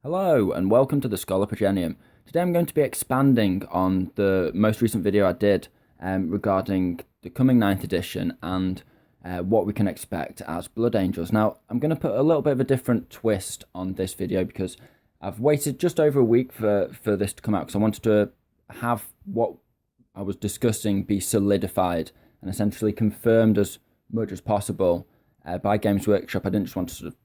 Hello and welcome to the Schola Progenium. Today I'm going to be expanding on the most recent video I did regarding the coming 9th edition and what we can expect as Blood Angels. Now I'm going to put a little bit of a different twist on this video because I've waited just over a week for this to come out because I wanted to have what I was discussing be solidified and essentially confirmed as much as possible by Games Workshop. I didn't just want to sort of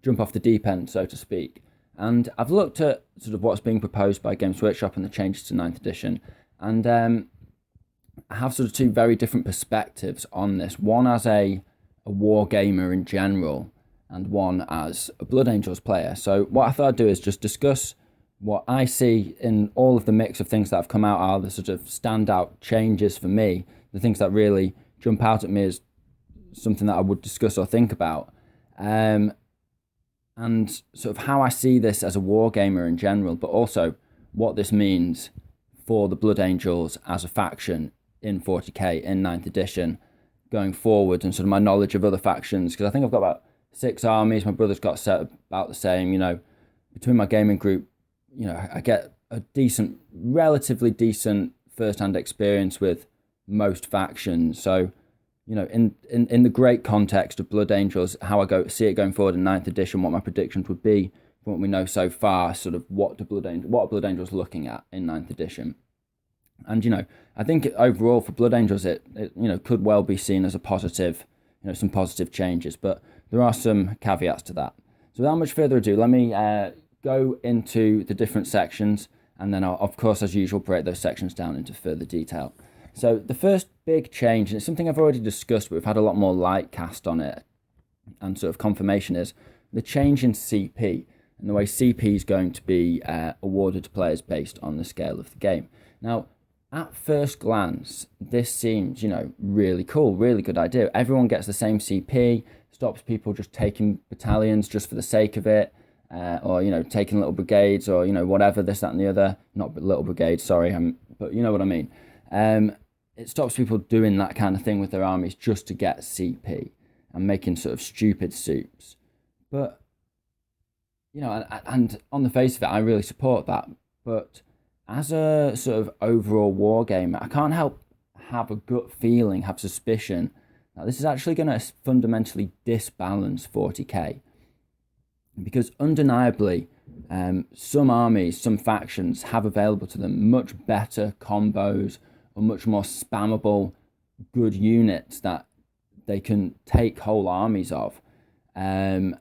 jump off the deep end, so to speak. And I've looked at sort of what's being proposed by Games Workshop and the changes to 9th edition. And I have sort of two very different perspectives on this. One as a war gamer in general, and one as a Blood Angels player. So what I thought I'd do is just discuss what I see in all of the mix of things that have come out are the sort of standout changes for me, the things that really jump out at me as something that I would discuss or think about. And sort of how I see this as a war gamer in general, but also what this means for the Blood Angels as a faction in 40k in 9th edition going forward, and sort of my knowledge of other factions, because I think I've got about 6 armies. My brother's got set about the same. Between my gaming group, I get a decent, relatively decent first-hand experience with most factions. So in the great context of Blood Angels, how I see it going forward in 9th edition, what my predictions would be from what we know so far, sort of what are Blood Angels looking at in 9th edition. And I think overall for Blood Angels, it could well be seen as a positive, some positive changes, but there are some caveats to that. So without much further ado, let me go into the different sections, and then I'll, of course, as usual, break those sections down into further detail. So the first big change, and it's something I've already discussed, but we've had a lot more light cast on it and sort of confirmation, is the change in CP and the way CP is going to be awarded to players based on the scale of the game. Now, at first glance, this seems, really cool, really good idea. Everyone gets the same CP, stops people just taking battalions just for the sake of it, or, taking little brigades or, whatever, this, that, and the other. Not little brigades, sorry, but you know what I mean. It stops people doing that kind of thing with their armies just to get CP and making sort of stupid soups. But, and on the face of it, I really support that. But as a sort of overall war gamer, I can't help have a gut feeling, have suspicion that this is actually going to fundamentally disbalance 40k. Because undeniably, some armies, some factions have available to them much better combos or much more spammable good units that they can take whole armies of. And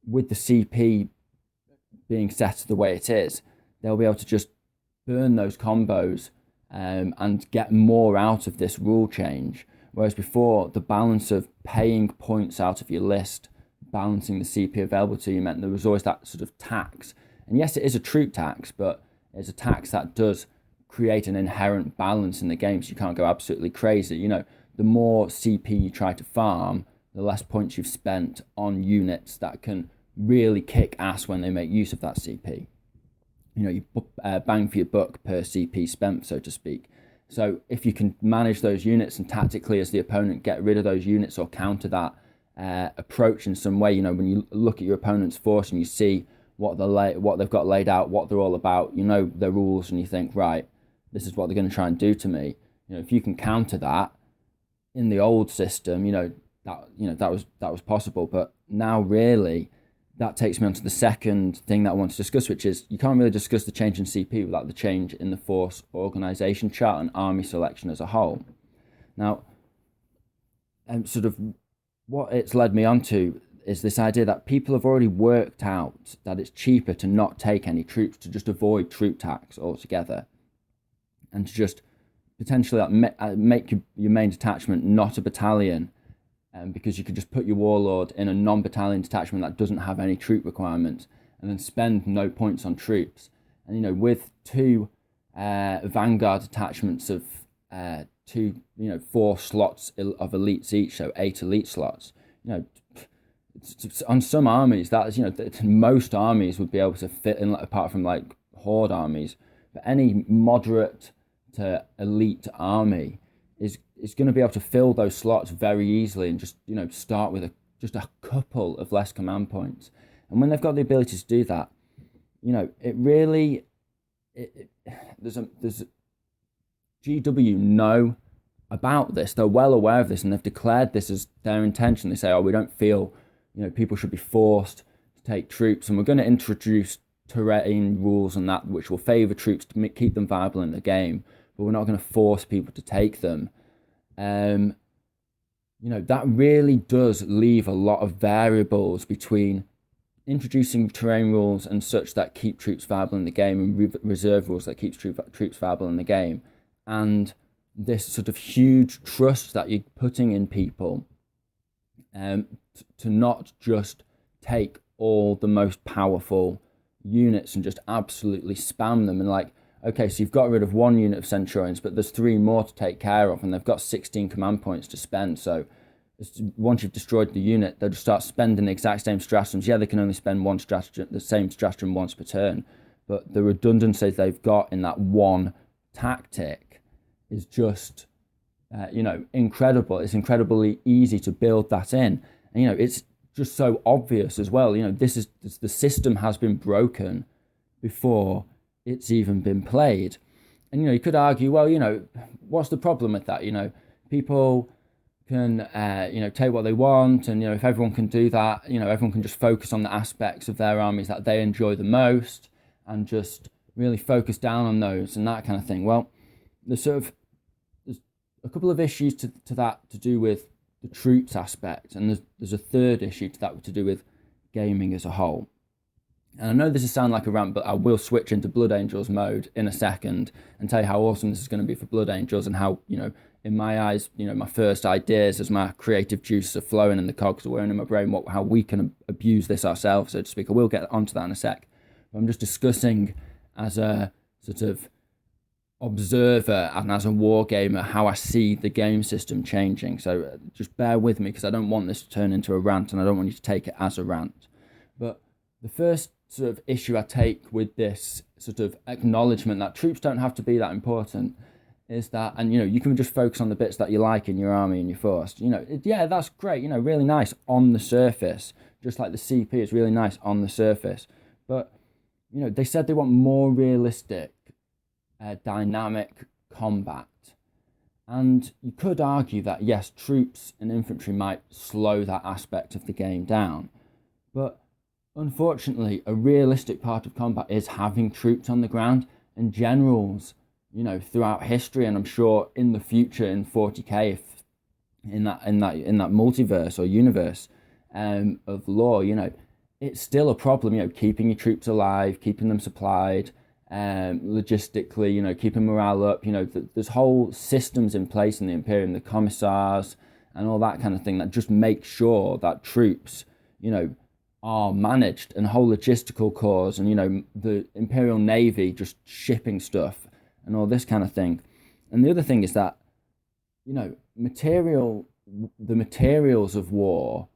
with the CP being set the way it is, they'll be able to just burn those combos and get more out of this rule change. Whereas before, the balance of paying points out of your list, balancing the CP available to you, meant there was always that sort of tax. And yes, it is a troop tax, but it's a tax that does create an inherent balance in the game, so you can't go absolutely crazy. The more CP you try to farm, the less points you've spent on units that can really kick ass when they make use of that CP. You bang for your buck per CP spent, so to speak. So if you can manage those units and tactically as the opponent get rid of those units or counter that approach in some way, when you look at your opponent's force and you see what they've got laid out, what they're all about, their rules, and you think, right, this is what they're going to try and do to me. If you can counter that in the old system, that was possible. But now, really, that takes me on to the second thing that I want to discuss, which is you can't really discuss the change in CP without the change in the force organization chart and army selection as a whole. Now, sort of what it's led me on to is this idea that people have already worked out that it's cheaper to not take any troops, to just avoid troop tax altogether, and to just potentially make your main detachment not a battalion, because you could just put your warlord in a non-battalion detachment that doesn't have any troop requirements, and then spend no points on troops. And with 2 vanguard detachments of 4 slots of elites each, so 8 elite slots, on some armies that is, most armies would be able to fit in, apart from like horde armies. But any moderate to elite army is going to be able to fill those slots very easily and just start with just a couple of less command points. And when they've got the ability to do that, it really, there's GW know about this. They're well aware of this, and they've declared this as their intention. They say, oh, we don't feel, people should be forced to take troops, and we're going to introduce terrain rules and that which will favour troops to keep them viable in the game, but we're not going to force people to take them. That really does leave a lot of variables between introducing terrain rules and such that keep troops viable in the game, and reserve rules that keep troops viable in the game, and this sort of huge trust that you're putting in people to not just take all the most powerful units and just absolutely spam them. And like, okay, so you've got rid of one unit of Centurions, but there's 3 more to take care of, and they've got 16 command points to spend. So once you've destroyed the unit, they'll just start spending the exact same stratagems. Yeah, they can only spend the same stratagem once per turn, but the redundancy they've got in that one tactic is just, incredible. It's incredibly easy to build that in. And, it's just so obvious as well. The system has been broken before it's even been played. And, you could argue, well, what's the problem with that? People can, take what they want. And, if everyone can do that, everyone can just focus on the aspects of their armies that they enjoy the most and just really focus down on those and that kind of thing. Well, there's a couple of issues to that to do with the troops aspect, and there's a third issue to that to do with gaming as a whole. And I know this is sound like a rant, but I will switch into Blood Angels mode in a second and tell you how awesome this is going to be for Blood Angels, and how, in my eyes, my first ideas as my creative juices are flowing and the cogs are whirring in my brain, how we can abuse this ourselves, so to speak. I will get onto that in a sec. But I'm just discussing as a sort of observer and as a war gamer how I see the game system changing. So just bear with me, because I don't want this to turn into a rant, and I don't want you to take it as a rant. But the first sort of issue I take with this sort of acknowledgement that troops don't have to be that important is that, and you can just focus on the bits that you like in your army and your force. Yeah, that's great, really nice on the surface, just like the CP is really nice on the surface. But they said they want more realistic dynamic combat, and you could argue that yes, troops and infantry might slow that aspect of the game down, but unfortunately a realistic part of combat is having troops on the ground, and generals, throughout history, and I'm sure in the future in 40k, if in that multiverse or universe of lore, it's still a problem, keeping your troops alive, keeping them supplied, logistically, keeping morale up. There's whole systems in place in the Imperium, the commissars and all that kind of thing, that just make sure that troops, are managed, and whole logistical cores, and the Imperial Navy just shipping stuff and all this kind of thing. And the other thing is that the materials of war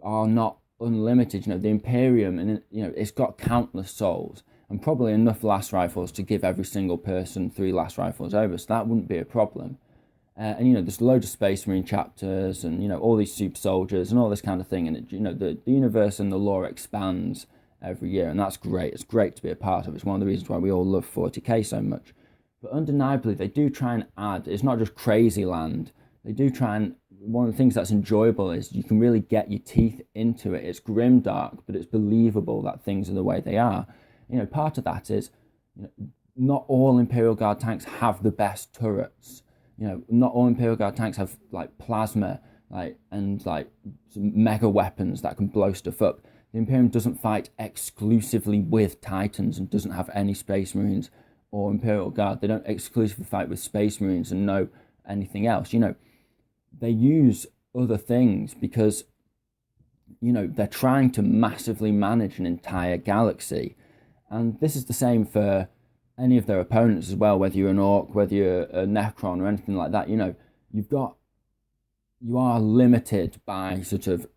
are not unlimited. The Imperium, and it's got countless souls, and probably enough last rifles to give every single person 3 last rifles over, so that wouldn't be a problem. And there's loads of Space Marine chapters, and all these super soldiers and all this kind of thing, and the universe and the lore expands every year, and that's great. It's great to be a part of. It's one of the reasons why we all love 40k so much. But undeniably, they do try and add. It's not just crazy land. They do try and. One of the things that's enjoyable is you can really get your teeth into it. It's grimdark, but it's believable that things are the way they are. Part of that is, not all Imperial Guard tanks have the best turrets. Not all Imperial Guard tanks have like plasma, and mega weapons that can blow stuff up. The Imperium doesn't fight exclusively with Titans and doesn't have any Space Marines or Imperial Guard. They don't exclusively fight with Space Marines and no anything else. They use other things because, they're trying to massively manage an entire galaxy. And this is the same for any of their opponents as well, whether you're an Orc, whether you're a Necron or anything like that. You are limited by sort of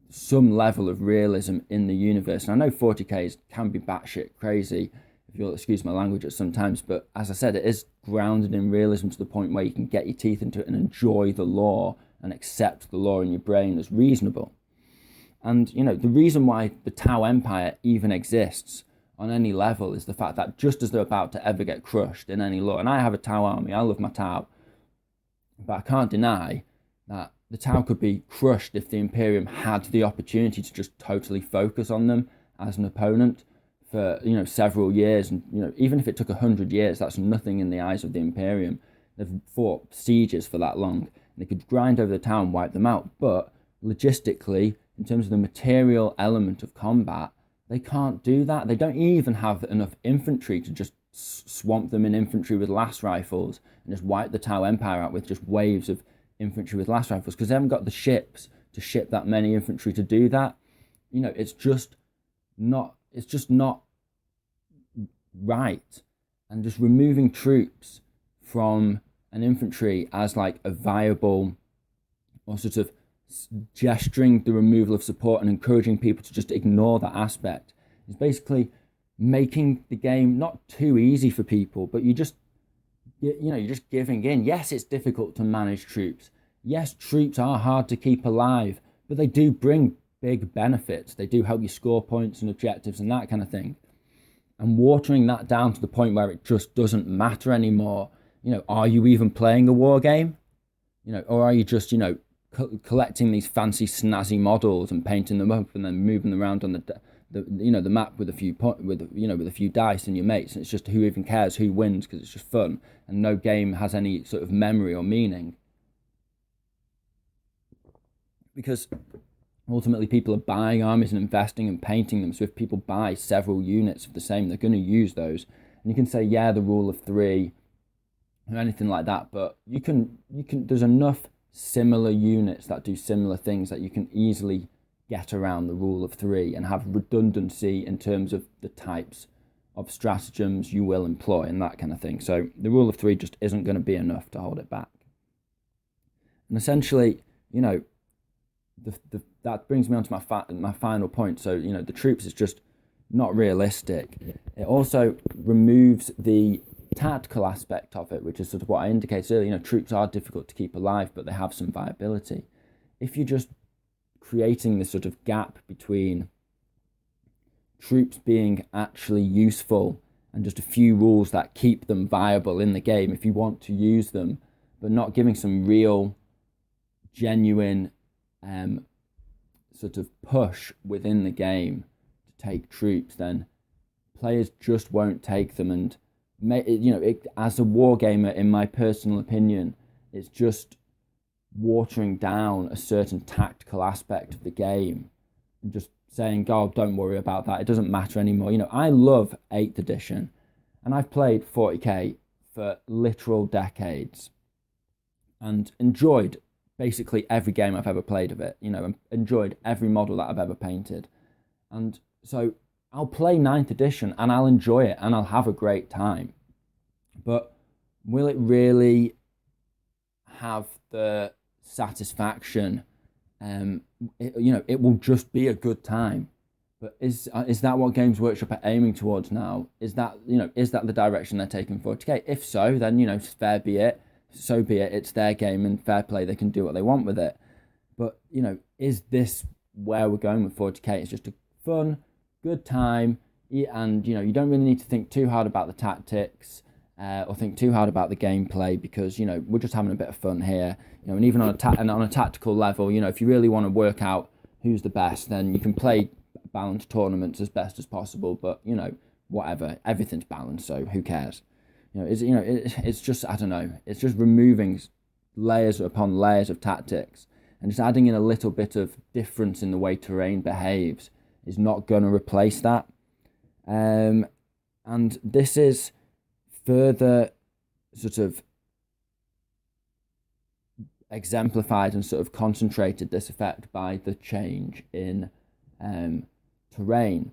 some level of realism in the universe. And I know 40k can be batshit crazy, if you'll excuse my language at some times, but as I said, it is grounded in realism to the point where you can get your teeth into it and enjoy the lore and accept the lore in your brain as reasonable. And, the reason why the Tau Empire even exists on any level is the fact that just as they're about to ever get crushed in any law, and I have a Tau army, I love my Tau, but I can't deny that the Tau could be crushed if the Imperium had the opportunity to just totally focus on them as an opponent for, several years. And, even if it took 100 years, that's nothing in the eyes of the Imperium. They've fought sieges for that long. And they could grind over the Tau and wipe them out. But logistically, in terms of the material element of combat, they can't do that. They don't even have enough infantry to just swamp them in infantry with las rifles and just wipe the Tau Empire out with just waves of infantry with las rifles, because they haven't got the ships to ship that many infantry to do that. It's just not right. And just removing troops from an infantry as like a viable, or sort of gesturing the removal of support and encouraging people to just ignore that aspect, is basically making the game not too easy for people, but you're just giving in. Yes, it's difficult to manage troops. Yes, troops are hard to keep alive, but they do bring big benefits. They do help you score points and objectives and that kind of thing. And watering that down to the point where it just doesn't matter anymore. Are you even playing a war game? Or are you just, collecting these fancy snazzy models and painting them up and then moving them around on the map with a few dice and your mates, and it's just who even cares who wins, because it's just fun and no game has any sort of memory or meaning. Because ultimately people are buying armies and investing and painting them, so if people buy several units of the same, they're going to use those. And you can say, yeah, the rule of three or anything like that, but you can there's enough similar units that do similar things that you can easily get around the rule of three and have redundancy in terms of the types of stratagems you will employ and that kind of thing. So the rule of three just isn't going to be enough to hold it back. And essentially, that brings me on to my final point. So, the troops is just not realistic. It also removes the tactical aspect of it, which is sort of what I indicated earlier. Troops are difficult to keep alive, but they have some viability. If you're just creating this sort of gap between troops being actually useful and just a few rules that keep them viable in the game if you want to use them, but not giving some real, genuine sort of push within the game to take troops, then players just won't take them. And as a wargamer, in my personal opinion, it's just watering down a certain tactical aspect of the game and just saying, God, don't worry about that, it doesn't matter anymore. I love 8th edition and I've played 40k for literal decades and enjoyed basically every game I've ever played of it, enjoyed every model that I've ever painted. And so I'll play 9th edition and I'll enjoy it and I'll have a great time. But will it really have the satisfaction? It will just be a good time. But is that what Games Workshop are aiming towards now? Is that the direction they're taking for 40k? If so, then fair be it. So be it. It's their game and fair play. They can do what they want with it. But is this where we're going with 40k? It's just a fun, good time, and you don't really need to think too hard about the tactics or think too hard about the gameplay, because we're just having a bit of fun here. And even on a tactical level, if you really want to work out who's the best, then you can play balanced tournaments as best as possible. But whatever, everything's balanced, so who cares? It's just, I don't know, it's just removing layers upon layers of tactics and just adding in a little bit of difference in the way terrain behaves is not going to replace that. And this is further sort of exemplified and sort of concentrated, this effect, by the change in terrain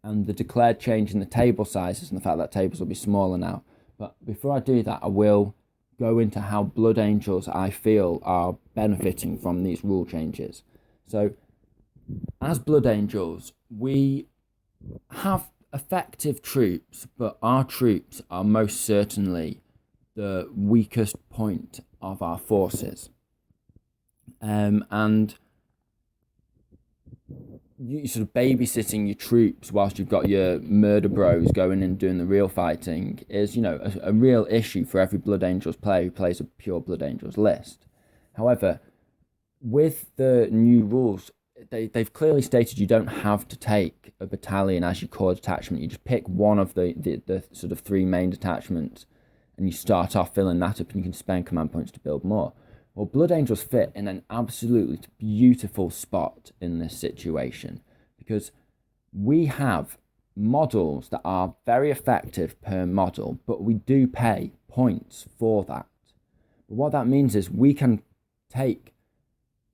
and the declared change in the table sizes and the fact that tables will be smaller now. But before I do that, I will go into how Blood Angels, I feel, are benefiting from these rule changes. So as Blood Angels, we have effective troops, but our troops are most certainly the weakest point of our forces. And you sort of babysitting your troops whilst you've got your murder bros going and doing the real fighting is, a real issue for every Blood Angels player who plays a pure Blood Angels list. However, with the new rules, they've clearly stated you don't have to take a battalion as your core detachment. You just pick one of the sort of three main detachments and you start off filling that up, and you can spend command points to build more. Well, Blood Angels fit in an absolutely beautiful spot in this situation, because we have models that are very effective per model, but we do pay points for that. But what that means is we can take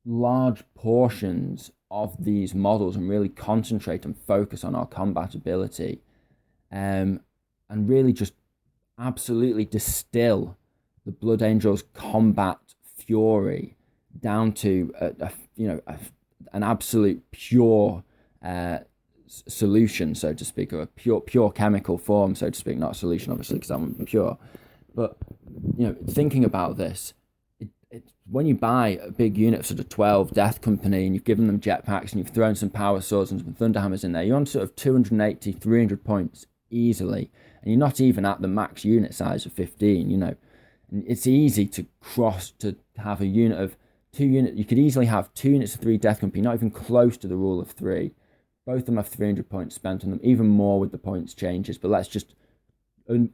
large portions of these models and really concentrate and focus on our combat ability, and really just absolutely distill the Blood Angels combat fury down to an absolute pure solution, so to speak, or a pure chemical form, so to speak. Not a solution, obviously, because I'm pure. But thinking about this, when you buy a big unit, sort of 12 Death Company, and you've given them jetpacks and you've thrown some power swords and some thunderhammers in there, you're on sort of 280, 300 points easily, and you're not even at the max unit size of 15. And it's easy to have a unit of 2 units. You could easily have 2 units of 3 Death Company, not even close to the rule of 3. Both of them have 300 points spent on them, even more with the points changes. But let's just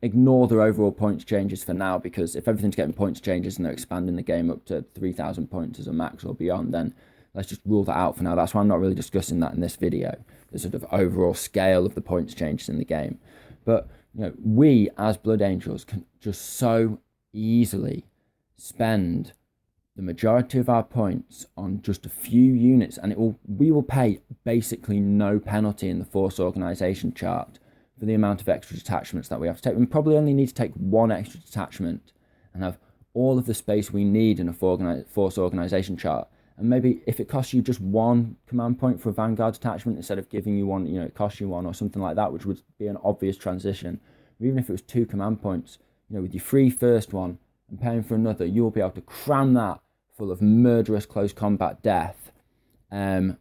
ignore their overall points changes for now, because if everything's getting points changes and they're expanding the game up to 3,000 points as a max or beyond, then let's just rule that out for now. That's why I'm not really discussing that in this video, the sort of overall scale of the points changes in the game. But we as Blood Angels can just so easily spend the majority of our points on just a few units, and we will pay basically no penalty in the force organization chart for the amount of extra detachments that we have to take. We probably only need to take 1 extra detachment and have all of the space we need in a force organization chart. And maybe if it costs you just 1 command point for a Vanguard detachment instead of giving you 1, it costs you 1 or something like that, which would be an obvious transition. Or even if it was 2 command points, with your free first one and paying for another, you'll be able to cram that full of murderous close combat death, and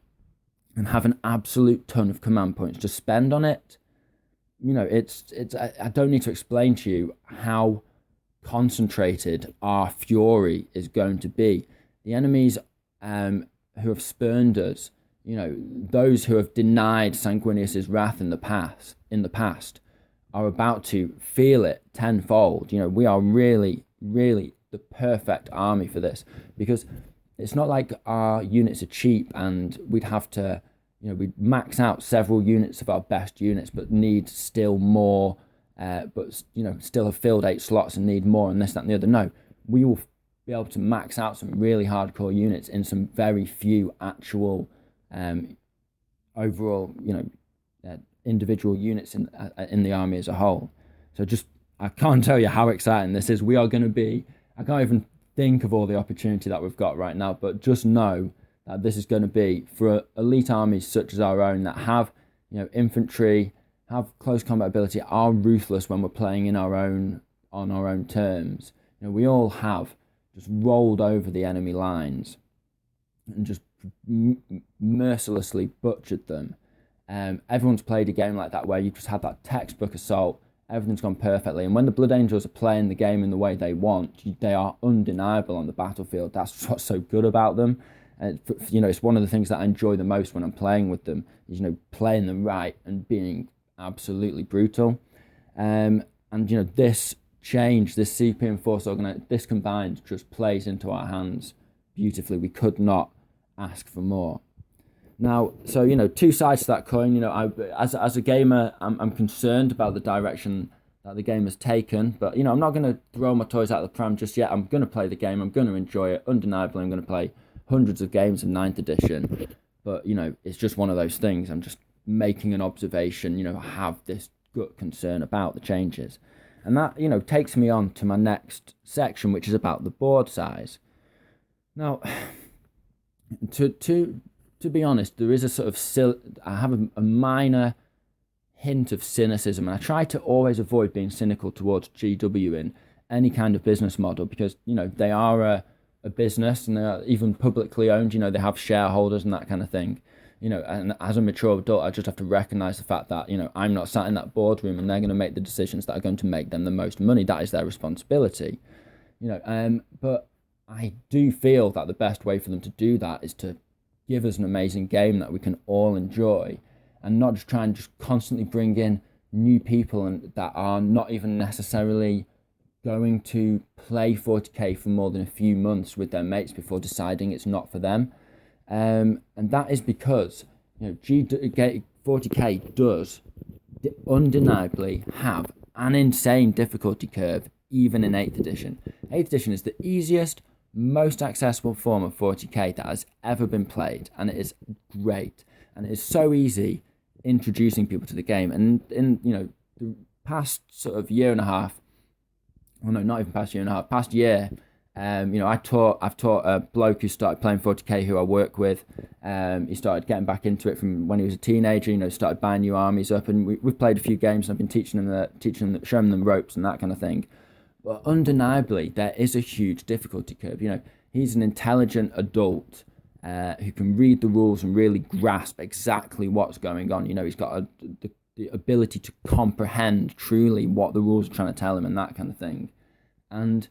have an absolute ton of command points to spend on it. I don't need to explain to you how concentrated our fury is going to be. The enemies who have spurned us, those who have denied Sanguinius's wrath in the past, are about to feel it tenfold. We are really, really the perfect army for this, because it's not like our units are cheap and we'd have to, we'd max out several units of our best units, but need still more, still have filled 8 slots and need more and this, that, and the other. No, we will be able to max out some really hardcore units in some very few actual overall, individual units in the army as a whole. So I can't tell you how exciting this is. We are going to be, I can't even think of all the opportunity that we've got right now, but just know that this is going to be for elite armies such as our own that have, infantry, have close combat ability, are ruthless when we're playing on our own terms. We all have just rolled over the enemy lines and just mercilessly butchered them. Everyone's played a game like that where you've just had that textbook assault, everything's gone perfectly, and when the Blood Angels are playing the game in the way they want, they are undeniable on the battlefield. That's what's so good about them. It's one of the things that I enjoy the most when I'm playing with them, is playing them right and being absolutely brutal. This change, this CP and force this combined just plays into our hands beautifully. We could not ask for more. Now, so, 2 sides to that coin. As a gamer, I'm concerned about the direction that the game has taken, but, I'm not going to throw my toys out of the pram just yet. I'm going to play the game. I'm going to enjoy it. Undeniably, I'm going to play hundreds of games of 9th edition, but, it's just one of those things. I'm just making an observation. I have this gut concern about the changes. And that, takes me on to my next section, which is about the board size. Now, to be honest, there is a sort of I have a minor hint of cynicism, and I try to always avoid being cynical towards GW in any kind of business model, because they are a business, and they're even publicly owned. They have shareholders and that kind of thing. and as a mature adult, I just have to recognize the fact that, I'm not sat in that boardroom and they're going to make the decisions that are going to make them the most money. That is their responsibility, but I do feel that the best way for them to do that is to give us an amazing game that we can all enjoy, and not just try and just constantly bring in new people and that are not even necessarily going to play 40k for more than a few months with their mates before deciding it's not for them. And that is because 40k does undeniably have an insane difficulty curve, even in 8th edition. 8th edition is the easiest, most accessible form of 40k that has ever been played, and it is great, and it is so easy introducing people to the game. And in the past sort of year and a half, well, no, not even past year and a half, past year, I've taught a bloke who started playing 40k who I work with. He started getting back into it from when he was a teenager. Started buying new armies up, and we've played a few games, and I've been teaching them, showing them ropes and that kind of thing. But undeniably, there is a huge difficulty curve. He's an intelligent adult who can read the rules and really grasp exactly what's going on. He's got the ability to comprehend truly what the rules are trying to tell him and that kind of thing. And,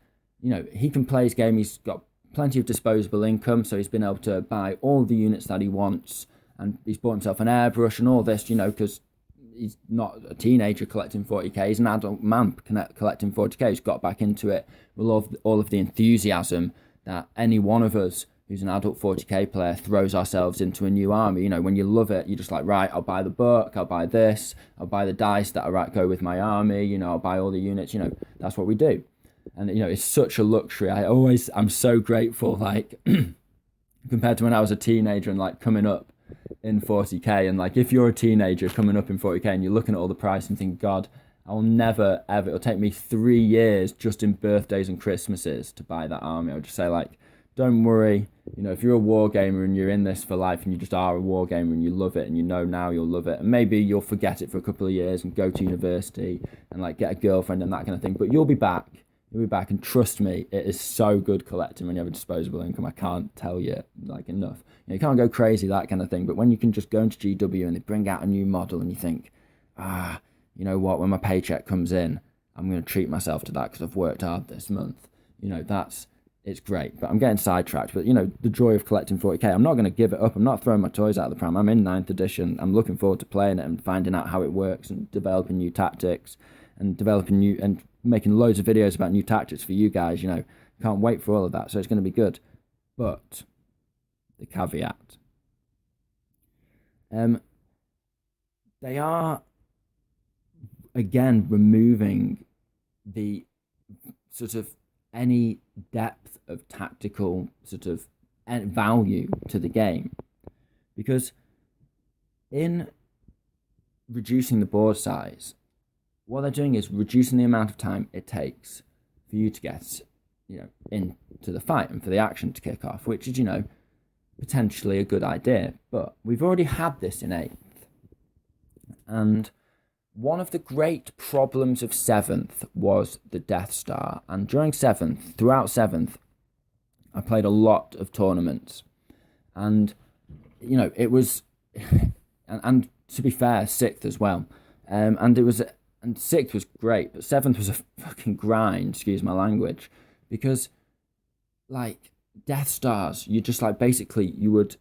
he can play his game. He's got plenty of disposable income, so he's been able to buy all the units that he wants, and he's bought himself an airbrush and all this, because he's not a teenager collecting 40k. He's an adult man collecting 40k. He's got back into it with all of the enthusiasm that any one of us who's an adult 40k player throws ourselves into a new army. When you love it, you're just like, right, I'll buy the book, I'll buy this, I'll buy the dice that go with my army, I'll buy all the units. That's what we do. And it's such a luxury. I'm so grateful, like compared to when I was a teenager and like coming up in 40k, and like if you're a teenager coming up in 40k and you're looking at all the price and think, God, I'll never ever, it'll take me 3 years just in birthdays and Christmases to buy that army. I'll just say, like, don't worry, if you're a war gamer and you're in this for life and you just are a war gamer and you love it, and now you'll love it, and maybe you'll forget it for a couple of years and go to university and like get a girlfriend and that kind of thing, but you'll be back, and trust me, it is so good collecting when you have a disposable income. I can't tell you like enough. You can't go crazy, that kind of thing, but when you can just go into GW and they bring out a new model and you think, you know what, when my paycheck comes in, I'm going to treat myself to that because I've worked hard this month. It's great. But I'm getting sidetracked. But, the joy of collecting 40k, I'm not going to give it up. I'm not throwing my toys out of the pram. I'm in 9th edition. I'm looking forward to playing it and finding out how it works and developing new tactics and making loads of videos about new tactics for you guys. Can't wait for all of that. So it's going to be good. But the caveat, they are again removing the sort of any depth of tactical sort of value to the game, because in reducing the board size, what they're doing is reducing the amount of time it takes for you to get into the fight and for the action to kick off, which is potentially a good idea. But we've already had this in 8th, and one of the great problems of 7th was the Death Star. And throughout 7th, I played a lot of tournaments. And, it was, and to be fair, 6th as well. And 6th was great, but 7th was a fucking grind, excuse my language. Because, like, Death Stars, you just, like, basically, you would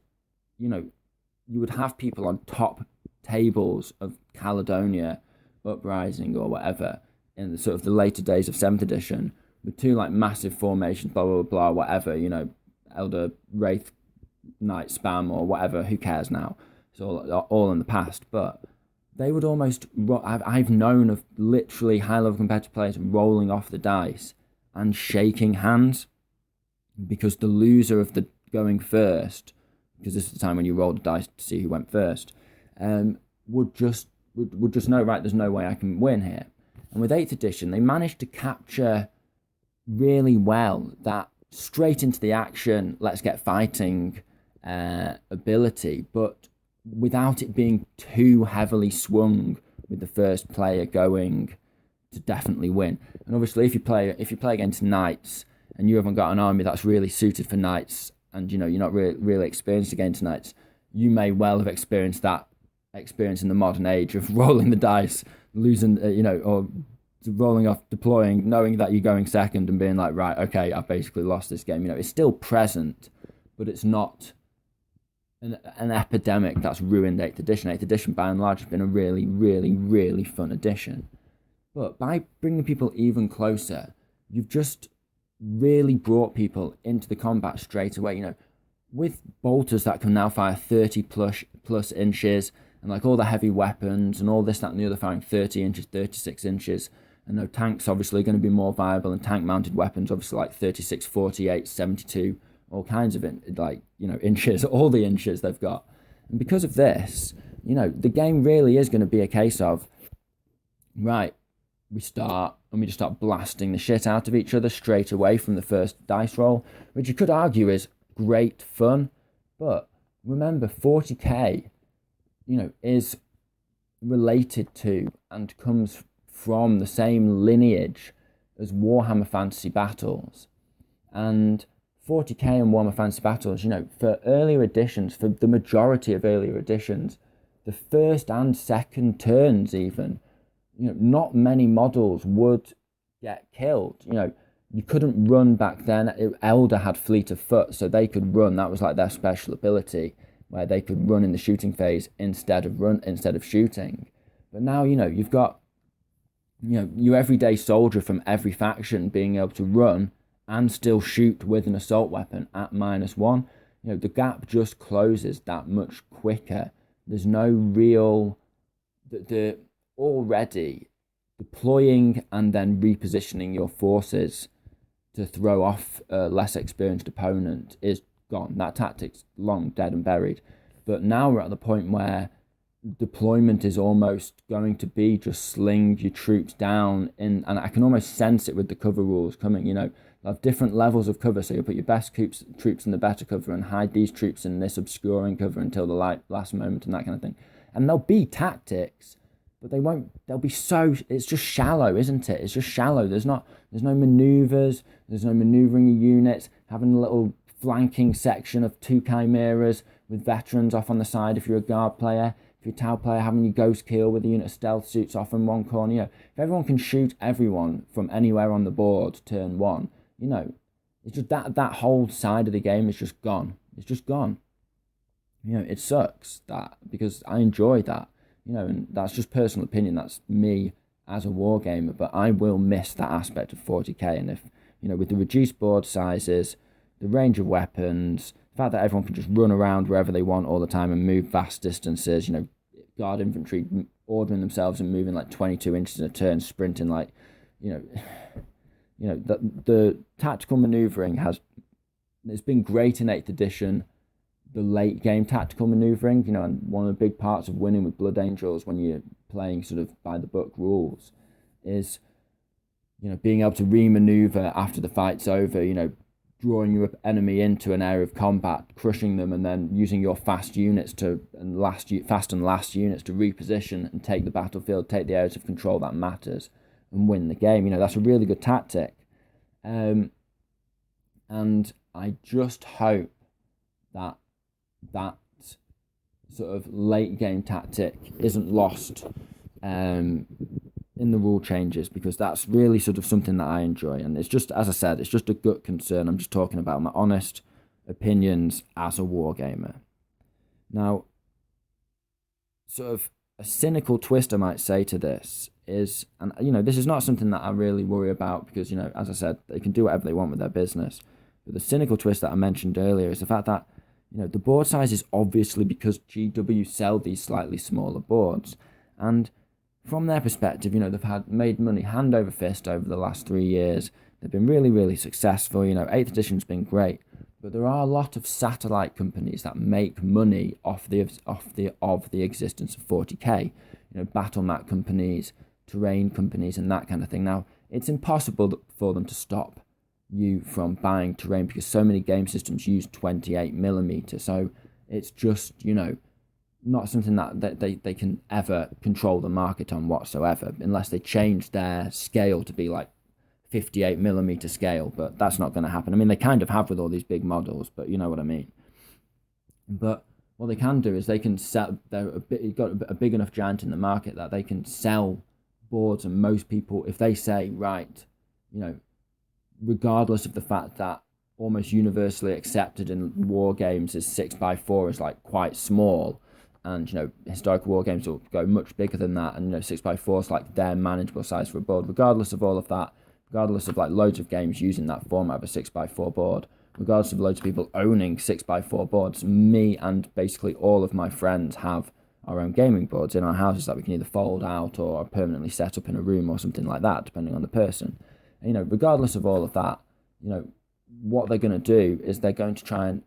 have people on top tables of Caledonia Uprising or whatever in the sort of the later days of 7th edition with 2 like massive formations, blah blah blah, whatever, Elder Wraith Knight spam or whatever, who cares now, it's all in the past. But they would almost, I've known of literally high level competitive players rolling off the dice and shaking hands because the loser of the going first, because this is the time when you roll the dice to see who went first, would just know, right, there's no way I can win here. And with 8th edition, they managed to capture really well that straight into the action, let's get fighting ability, but without it being too heavily swung with the first player going to definitely win. And obviously, if you play against knights and you haven't got an army that's really suited for knights, and you're not really experienced against knights, you may well have experienced that experience in the modern age of rolling the dice, losing, or rolling off, deploying, knowing that you're going second and being like, right, okay, I've basically lost this game. It's still present, but it's not an epidemic that's ruined 8th edition. 8th edition, by and large, has been a really, really, really fun edition. But by bringing people even closer, you've just really brought people into the combat straight away. With bolters that can now fire 30 plus inches, and like all the heavy weapons and all this, that, and the other firing 30 inches, 36 inches. And no tanks obviously going to be more viable, and tank mounted weapons obviously like 36, 48, 72, all kinds of inches, all the inches they've got. And because of this, the game really is going to be a case of, right, we start and we just start blasting the shit out of each other straight away from the first dice roll, which you could argue is great fun. But remember, 40k, is related to and comes from the same lineage as Warhammer Fantasy Battles. And 40k and Warhammer Fantasy Battles, for earlier editions, for the majority of earlier editions, the first and second turns even, not many models would get killed. You couldn't run back then. Elder had Fleet of Foot, so they could run. That was like their special ability, where they could run in the shooting phase instead of shooting. But now, you've got, your everyday soldier from every faction being able to run and still shoot with an assault weapon at -1. The gap just closes that much quicker. There's no real... The already deploying and then repositioning your forces to throw off a less experienced opponent is gone. That tactic's long dead and buried. But now we're at the point where deployment is almost going to be just sling your troops down in, and I can almost sense it with the cover rules coming. Of different levels of cover, so you'll put your best troops in the better cover and hide these troops in this obscuring cover until the last moment and that kind of thing. And there'll be tactics, but they'll be so, it's just shallow, isn't it? It's just shallow. There's no maneuvers, there's no maneuvering your units, having a little flanking section of 2 chimeras with veterans off on the side if you're a guard player. If you're a Tau player, having your ghost kill with a unit of stealth suits off in one corner. If everyone can shoot everyone from anywhere on the board turn 1, it's just that whole side of the game is just gone. It's just gone. It sucks that, because I enjoy that. And that's just personal opinion. That's me as a wargamer, but I will miss that aspect of 40k. And if, with the reduced board sizes, the range of weapons, the fact that everyone can just run around wherever they want all the time and move vast distances, guard infantry ordering themselves and moving like 22 inches in a turn, sprinting like, the tactical maneuvering it's been great in 8th edition. The late game tactical maneuvering, and one of the big parts of winning with Blood Angels when you're playing sort of by the book rules is, being able to re-maneuver after the fight's over, drawing your enemy into an area of combat, crushing them, and then using your fast units and last units to reposition and take the battlefield, take the areas of control that matters, and win the game. That's a really good tactic. And I just hope that sort of late game tactic isn't lost in the rule changes, because that's really sort of something that I enjoy. And it's just, as I said, it's just a gut concern. I'm just talking about my honest opinions as a wargamer. Now, sort of a cynical twist I might say to this is, and this is not something that I really worry about, because as I said, they can do whatever they want with their business. But the cynical twist that I mentioned earlier is the fact that the board size is obviously because GW sell these slightly smaller boards, and from their perspective, they've made money hand over fist over the last 3 years. They've been really, really successful. 8th edition's been great, but there are a lot of satellite companies that make money off the existence of 40k. Battle map companies, terrain companies, and that kind of thing. Now, it's impossible for them to stop you from buying terrain, because so many game systems use 28mm. So it's just, not something that they can ever control the market on whatsoever, unless they change their scale to be like 58mm scale. But that's not going to happen. I mean, they kind of have with all these big models, but you know what I mean. But what they can do is they can sell. You've got a big enough giant in the market that they can sell boards, and most people, if they say, right, regardless of the fact that almost universally accepted in war games is 6x4 is like quite small, and historical war games will go much bigger than that, and 6x4 is like their manageable size for a board. Regardless of all of that, regardless of like loads of games using that format of a 6x4 board, regardless of loads of people owning 6x4 boards, me and basically all of my friends have our own gaming boards in our houses that we can either fold out or permanently set up in a room or something like that, depending on the person. And, regardless of all of that, what they're going to do is they're going to try and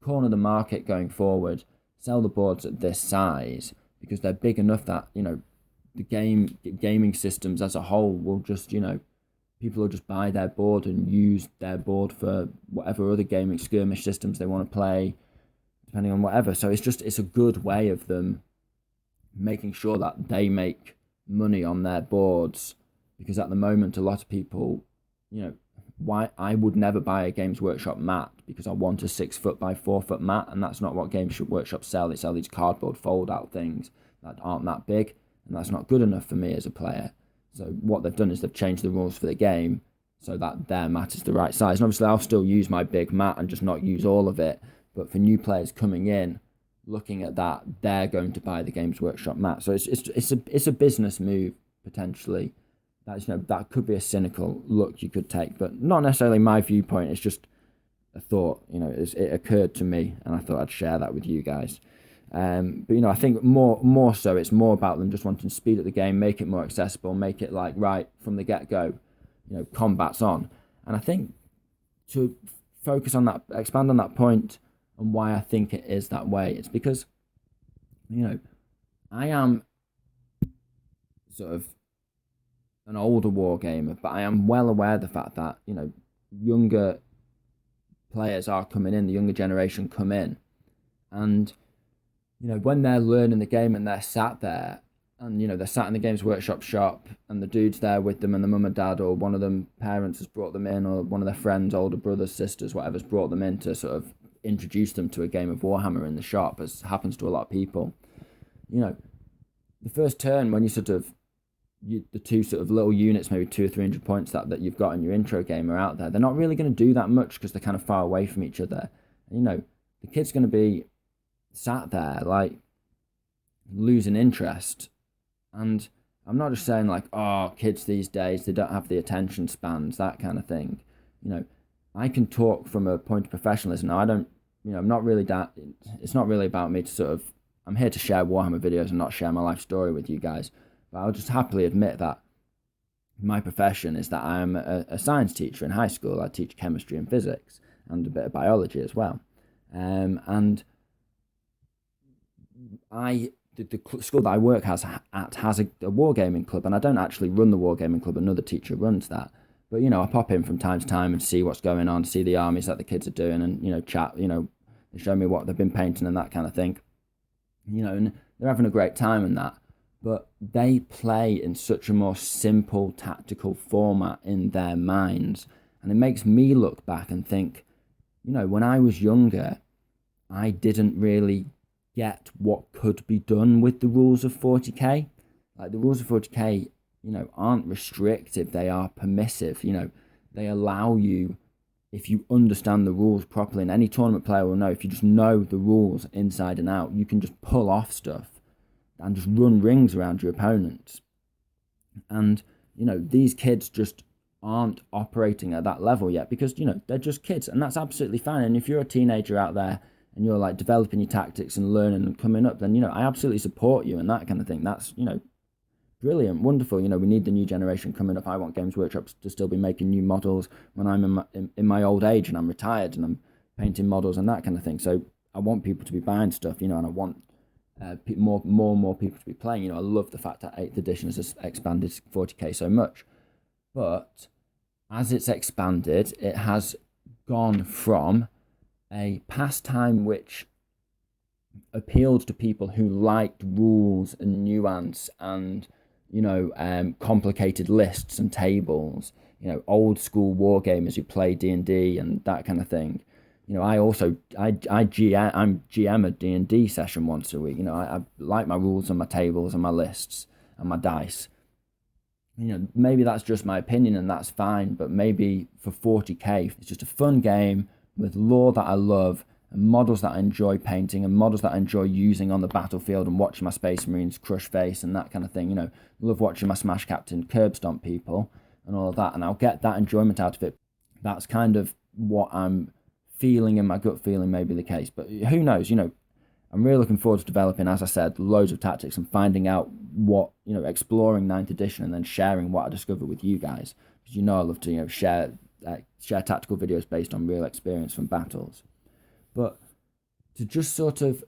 corner the market going forward, sell the boards at this size because they're big enough that, the gaming systems as a whole will just, people will just buy their board and use their board for whatever other gaming skirmish systems they want to play, depending on whatever. So it's a good way of them making sure that they make money on their boards, because at the moment a lot of people, why I would never buy a Games Workshop mat because I want a 6 foot by 4 foot mat, and that's not what Games Workshop sell. They sell these cardboard fold out things that aren't that big, and that's not good enough for me as a player. So what they've done is they've changed the rules for the game so that their mat is the right size. And obviously I'll still use my big mat and just not use all of it, but for new players coming in, looking at that, they're going to buy the Games Workshop mat. So it's a business move potentially. That could be a cynical look you could take, but not necessarily my viewpoint. It's just a thought. It occurred to me, and I thought I'd share that with you guys. But I think more so, it's more about them just wanting to speed up the game, make it more accessible, make it like right from the get go. Combat's on, and I think to focus on that, expand on that point, and why I think it is that way. It's because I am sort of an older war gamer, but I am well aware of the fact that younger players are coming in, the younger generation come in, and when they're learning the game and they're sat there, and they're sat in the Games Workshop shop, and the dude's there with them, and the mum and dad, or one of them parents has brought them in, or one of their friends, older brothers, sisters, whatever's brought them in to sort of introduce them to a game of Warhammer in the shop, as happens to a lot of people. The first turn when the two sort of little units, maybe 200 or 300 points that you've got in your intro game are out there, they're not really going to do that much because they're kind of far away from each other. And, the kid's going to be sat there like losing interest. And I'm not just saying like, oh, kids these days, they don't have the attention spans, that kind of thing. I can talk from a point of professionalism. Now, I don't, I'm not really that, it's not really about me to sort of, I'm here to share Warhammer videos and not share my life story with you guys. But I'll just happily admit that my profession is that I am a science teacher in high school. I teach chemistry and physics and a bit of biology as well. And the school that I work has a wargaming club, and I don't actually run the wargaming club. Another teacher runs that. But, I pop in from time to time and see what's going on, see the armies that the kids are doing, and, chat, they show me what they've been painting and that kind of thing. And they're having a great time in that. But they play in such a more simple tactical format in their minds. And it makes me look back and think, when I was younger, I didn't really get what could be done with the rules of 40k. Like, the rules of 40k, aren't restrictive. They are permissive. They allow you, if you understand the rules properly, and any tournament player will know, if you just know the rules inside and out, you can just pull off stuff and just run rings around your opponents. And, these kids just aren't operating at that level yet because, they're just kids, and that's absolutely fine. And if you're a teenager out there and you're like developing your tactics and learning and coming up, then, I absolutely support you and that kind of thing. That's, brilliant, wonderful. We need the new generation coming up. I want Games Workshops to still be making new models when I'm in my old age and I'm retired and I'm painting models and that kind of thing. So I want people to be buying stuff, and I want more and more people to be playing. I love the fact that 8th edition has expanded 40k so much, but as it's expanded, it has gone from a pastime which appealed to people who liked rules and nuance and complicated lists and tables, old school war gamers who play D&D and that kind of thing, I'm GM a D&D session once a week. I like my rules and my tables and my lists and my dice. Maybe that's just my opinion and that's fine, but maybe for 40k, it's just a fun game with lore that I love and models that I enjoy painting and models that I enjoy using on the battlefield and watching my Space Marines crush face and that kind of thing. Love watching my Smash Captain curb stomp people and all of that, and I'll get that enjoyment out of it. That's kind of what I'm feeling, and my gut feeling may be the case, but who knows? I'm really looking forward to developing, as I said, loads of tactics and finding out what, exploring 9th edition and then sharing what I discover with you guys. Because I love to, share tactical videos based on real experience from battles. But to just sort of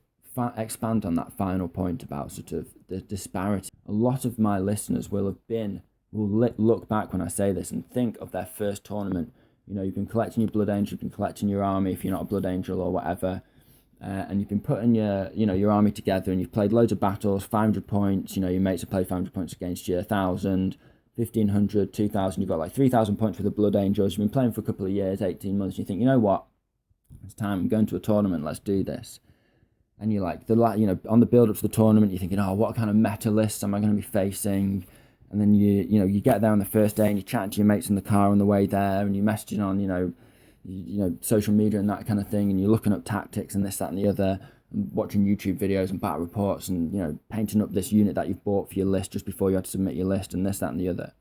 expand on that final point about sort of the disparity, a lot of my listeners will look back when I say this and think of their first tournament. You've been collecting your Blood Angel, you've been collecting your army if you're not a Blood Angel or whatever. And you've been putting your army together and you've played loads of battles, 500 points, your mates have played 500 points against you, 1,000, 1,500, 2,000, you've got like 3,000 points with the Blood Angels, you've been playing for a couple of years, 18 months, and you think, you know what, it's time, I'm going to a tournament, let's do this. And you're like, on the build up to the tournament, you're thinking, oh, what kind of meta lists am I going to be facing? And then you get there on the first day and you're chatting to your mates in the car on the way there and you're messaging on, social media and that kind of thing, and you're looking up tactics and this, that, and the other, and watching YouTube videos and battle reports, and painting up this unit that you've bought for your list just before you had to submit your list, and this, that, and the other.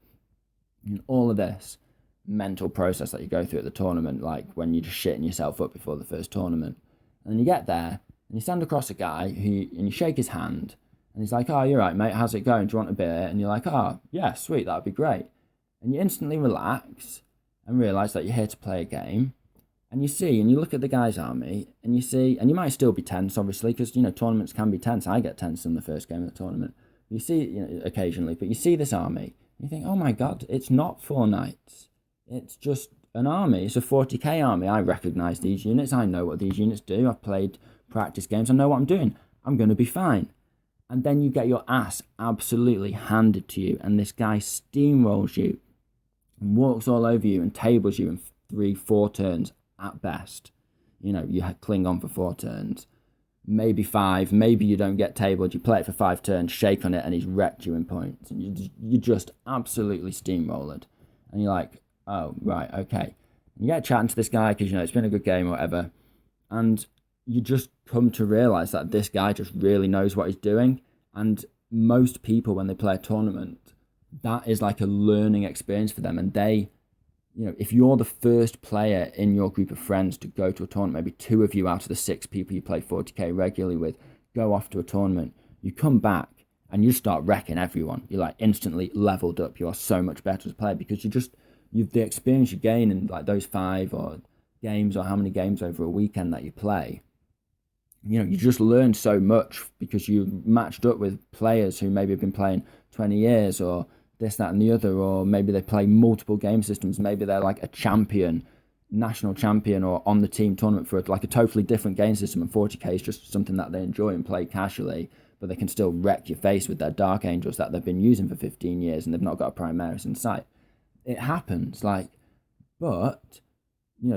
And all of this mental process that you go through at the tournament, like when you're just shitting yourself up before the first tournament, and then you get there and you stand across a guy and you shake his hand, and he's like, "Oh, you're right, mate. How's it going? Do you want a beer?" And you're like, "Oh, yeah, sweet, that'd be great." And you instantly relax and realise that you're here to play a game. And you look at the guy's army, and you see, and you might still be tense, obviously, because, tournaments can be tense. I get tense in the first game of the tournament. You see, occasionally, but you see this army, and you think, oh my God, it's not 4 knights. It's just an army. It's a 40k army. I recognise these units. I know what these units do. I've played practice games. I know what I'm doing. I'm going to be fine. And then you get your ass absolutely handed to you, and this guy steamrolls you and walks all over you and tables you in 3-4 turns. At best, you cling on for 4 turns, maybe 5, maybe you don't get tabled, you play it for 5 turns, shake on it, and he's wrecked you in points, and you just absolutely steamrolled. And you're like, oh, right, okay. And you get chatting to this guy because, it's been a good game or whatever, and you just come to realise that this guy just really knows what he's doing. And most people, when they play a tournament, that is like a learning experience for them, and they... if you're the first player in your group of friends to go to a tournament, maybe 2 of you out of the 6 people you play 40k regularly with go off to a tournament, you come back and you start wrecking everyone. You're like instantly leveled up. You are so much better as a player because you've the experience you gain in like those 5 or games or how many games over a weekend that you play. You just learn so much because you matched up with players who maybe have been playing 20 years or this, that, and the other, or maybe they play multiple game systems. Maybe they're like a champion, national champion, or on the team tournament for like a totally different game system. And 40k is just something that they enjoy and play casually, but they can still wreck your face with their Dark Angels that they've been using for 15 years and they've not got a Primaris in sight. It happens, but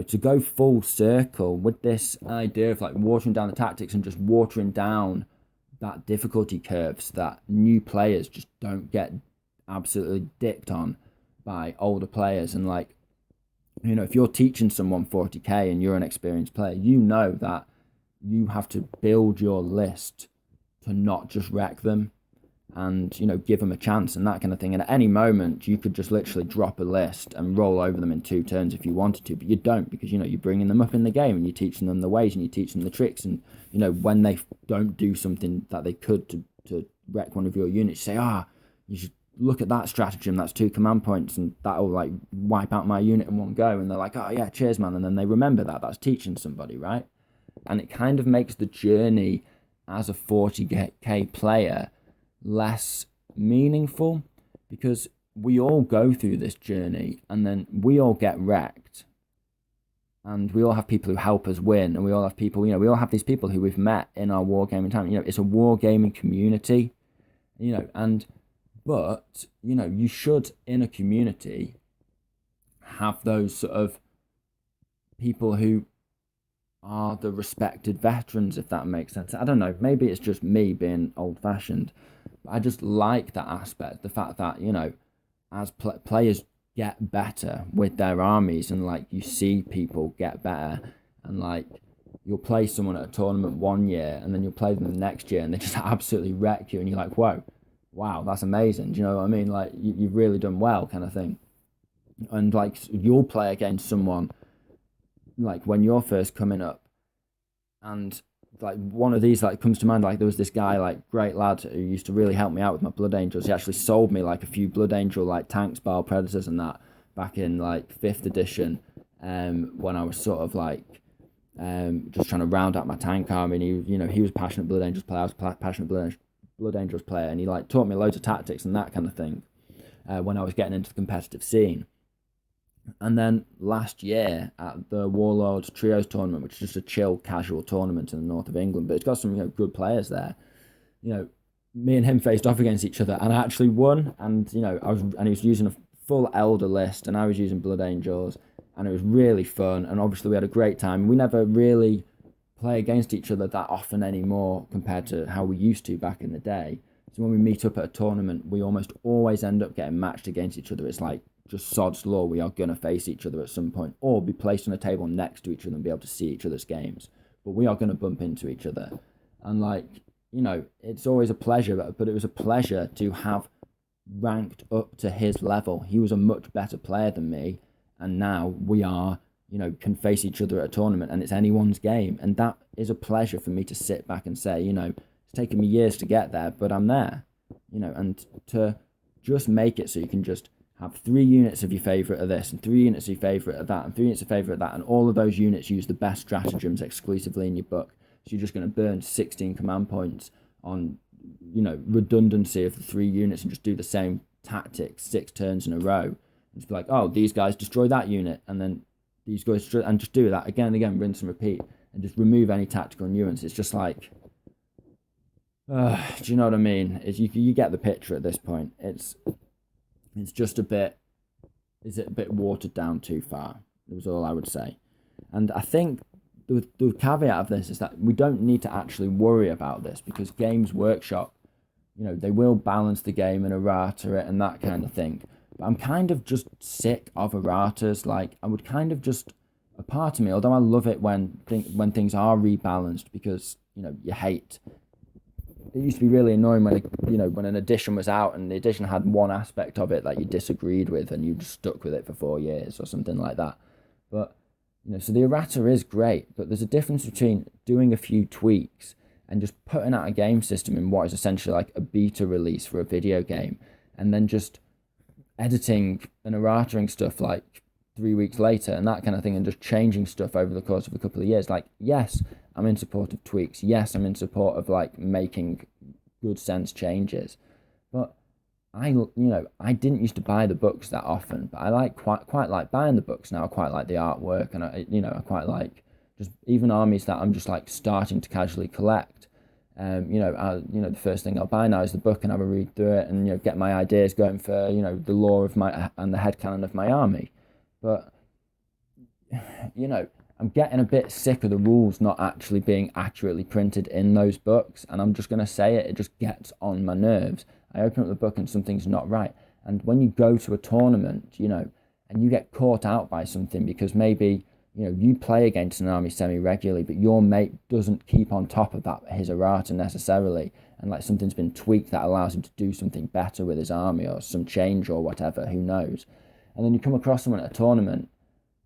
to go full circle with this idea of like watering down the tactics and just watering down that difficulty curve so that new players just don't get absolutely dicked on by older players. And if you're teaching someone 40k and you're an experienced player, that you have to build your list to not just wreck them and give them a chance and that kind of thing. And at any moment you could just literally drop a list and roll over them in 2 turns if you wanted to, but you don't, because you're bringing them up in the game and you're teaching them the ways and you teach them the tricks, and when they don't do something that they could to wreck one of your units, you say, you should look at that stratagem, that's 2 command points and that'll like wipe out my unit in one go. And they're like, oh yeah, cheers man, and then they remember that's teaching somebody, right? And it kind of makes the journey as a 40k player less meaningful, because we all go through this journey and then we all get wrecked, and we all have people who help us win, and we all have people, we all have these people who we've met in our wargaming time. It's a wargaming community, but you should, in a community, have those sort of people who are the respected veterans, if that makes sense. I don't know, maybe it's just me being old fashioned, but I just like that aspect, the fact that, as players get better with their armies, and like you see people get better, and like you'll play someone at a tournament one year and then you'll play them the next year and they just absolutely wreck you, and you're like, whoa, wow, that's amazing. Do you know what I mean? Like you've really done well, kind of thing. And like you'll play against someone like when you're first coming up, and like one of these like comes to mind. Like there was this guy, like great lad, who used to really help me out with my Blood Angels. He actually sold me like a few Blood Angel like tanks, Bile Predators and that back in like 5th edition, when I was sort of like just trying to round out my tank army. And he was a passionate Blood Angels player, I was a passionate Blood Angels player, and he like taught me loads of tactics and that kind of thing, when I was getting into the competitive scene. And then last year at the Warlords Trios tournament, which is just a chill, casual tournament in the north of England, but it's got some good players there. Me and him faced off against each other, and I actually won. And he was using a full Elder list, and I was using Blood Angels, and it was really fun. And obviously we had a great time. We never really play against each other that often anymore compared to how we used to back in the day. So when we meet up at a tournament, we almost always end up getting matched against each other. It's like just sod's law. We are going to face each other at some point, or be placed on a table next to each other and be able to see each other's games. But we are going to bump into each other. And it's always a pleasure, but it was a pleasure to have ranked up to his level. He was a much better player than me. And now we are, can face each other at a tournament, and it's anyone's game. And that is a pleasure for me to sit back and say, it's taken me years to get there, but I'm there, and to just make it so you can just have 3 units of your favourite of this, and 3 units of your favourite of that, and 3 units of favourite of that, and all of those units use the best stratagems exclusively in your book. So you're just going to burn 16 command points on, redundancy of the 3 units, and just do the same tactics 6 turns in a row. And just be like, oh, these guys destroy that unit, and then these guys destroy, and just do that again and again, rinse and repeat, and just remove any tactical nuance. It's just like, do you know what I mean? You get the picture at this point. It's just a bit, is it a bit watered down too far? It was all I would say. And I think the caveat of this is that we don't need to actually worry about this, because Games Workshop, they will balance the game and errata it and that kind of thing. But I'm kind of just sick of erratas. Like, I would kind of just, a part of me, although I love it when things are rebalanced, because, you hate. It used to be really annoying when an edition was out and the edition had one aspect of it that you disagreed with, and you just stuck with it for 4 years or something like that. But, so the errata is great, but there's a difference between doing a few tweaks and just putting out a game system in what is essentially like a beta release for a video game, and then just editing and errataing stuff like 3 weeks later and that kind of thing, and just changing stuff over the course of a couple of years. Like, yes, I'm in support of tweaks. Yes, I'm in support of like making good sense changes. But I didn't used to buy the books that often, but I quite like buying the books now. I quite like the artwork, and I quite like just even armies that I'm just like starting to casually collect. The first thing I'll buy now is the book and have a read through it, and get my ideas going for the lore of my and the headcanon of my army. But I'm getting a bit sick of the rules not actually being accurately printed in those books, and I'm just going to say it just gets on my nerves. I open up the book and something's not right. And when you go to a tournament, and you get caught out by something because maybe, you play against an army semi-regularly, but your mate doesn't keep on top of that, his errata necessarily, and like something's been tweaked that allows him to do something better with his army, or some change or whatever, who knows. And then you come across someone at a tournament,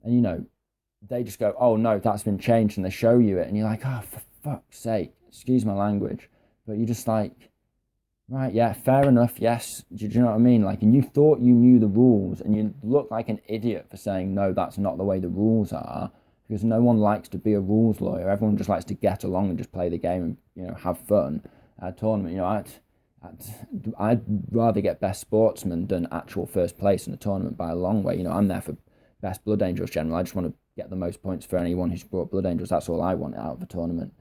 and they just go, oh no, that's been changed, and they show you it, and you're like, oh, for fuck's sake, excuse my language, but you're just like, right, yeah, fair enough, yes, do you know what I mean? Like, and you thought you knew the rules, and you look like an idiot for saying, no, that's not the way the rules are, because no one likes to be a rules lawyer. Everyone just likes to get along and just play the game and, have fun at a tournament. I'd rather get best sportsman than actual first place in a tournament by a long way. I'm there for best Blood Angels general. I just want to get the most points for anyone who's brought Blood Angels. That's all I want out of a tournament.